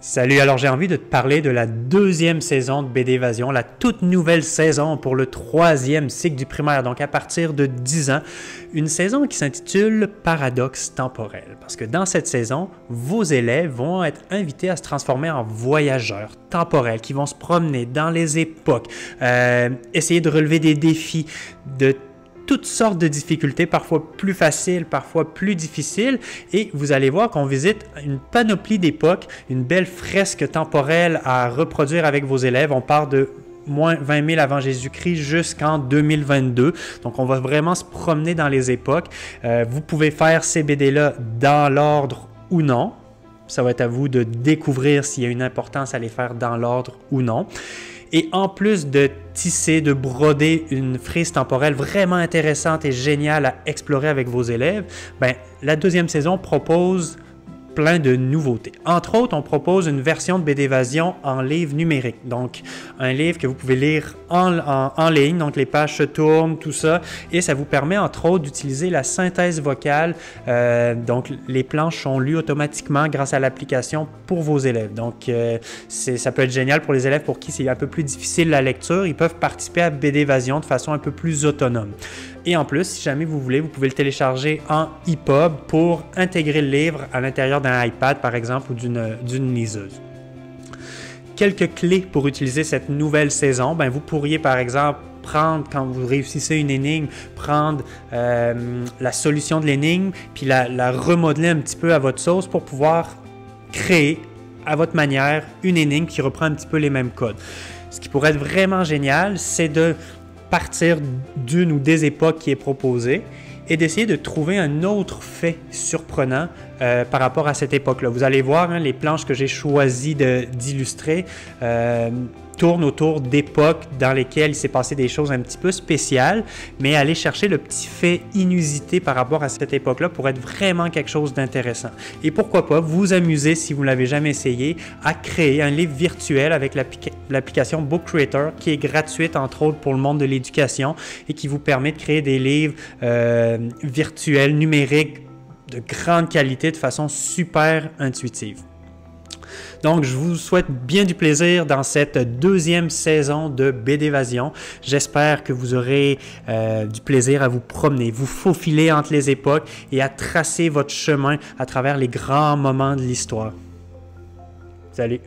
Salut, alors j'ai envie de te parler de la deuxième saison de BD Évasion, la toute nouvelle saison pour le troisième cycle du primaire, donc à partir de 10 ans, une saison qui s'intitule Paradoxe temporel, parce que dans cette saison, vos élèves vont être invités à se transformer en voyageurs temporels qui vont se promener dans les époques, essayer de relever des défis de toutes sortes de difficultés, parfois plus faciles, parfois plus difficiles, et vous allez voir qu'on visite une panoplie d'époques, une belle fresque temporelle à reproduire avec vos élèves. On part de moins 20 000 avant Jésus-Christ jusqu'en 2022. Donc, on va vraiment se promener dans les époques. Vous pouvez faire ces BD-là dans l'ordre ou non. Ça va être à vous de découvrir s'il y a une importance à les faire dans l'ordre ou non. Et en plus de tisser, de broder une frise temporelle vraiment intéressante et géniale à explorer avec vos élèves, la deuxième saison propose plein de nouveautés. Entre autres, on propose une version de BD Évasion en livre numérique. Donc, un livre que vous pouvez lire en ligne, donc les pages se tournent, tout ça, et ça vous permet entre autres d'utiliser la synthèse vocale. Donc, les planches sont lues automatiquement grâce à l'application pour vos élèves. Donc, ça peut être génial pour les élèves pour qui c'est un peu plus difficile la lecture. Ils peuvent participer à BD Évasion de façon un peu plus autonome. Et en plus, si jamais vous voulez, vous pouvez le télécharger en EPUB pour intégrer le livre à l'intérieur d'un iPad, par exemple, ou d'une liseuse. Quelques clés pour utiliser cette nouvelle saison. Vous pourriez, par exemple, prendre, quand vous réussissez une énigme, prendre la solution de l'énigme, puis la remodeler un petit peu à votre sauce pour pouvoir créer à votre manière une énigme qui reprend un petit peu les mêmes codes. Ce qui pourrait être vraiment génial, c'est de partir d'une ou des époques qui est proposée et d'essayer de trouver un autre fait surprenant par rapport à cette époque-là. Vous allez voir, les planches que j'ai choisi d'illustrer tournent autour d'époques dans lesquelles il s'est passé des choses un petit peu spéciales, mais aller chercher le petit fait inusité par rapport à cette époque-là pourrait être vraiment quelque chose d'intéressant. Et pourquoi pas vous amuser, si vous ne l'avez jamais essayé, à créer un livre virtuel avec l'application Book Creator qui est gratuite, entre autres, pour le monde de l'éducation et qui vous permet de créer des livres virtuels, numériques, de grande qualité, de façon super intuitive. Donc, je vous souhaite bien du plaisir dans cette deuxième saison de BD Évasion. J'espère que vous aurez du plaisir à vous promener, vous faufiler entre les époques et à tracer votre chemin à travers les grands moments de l'histoire. Salut!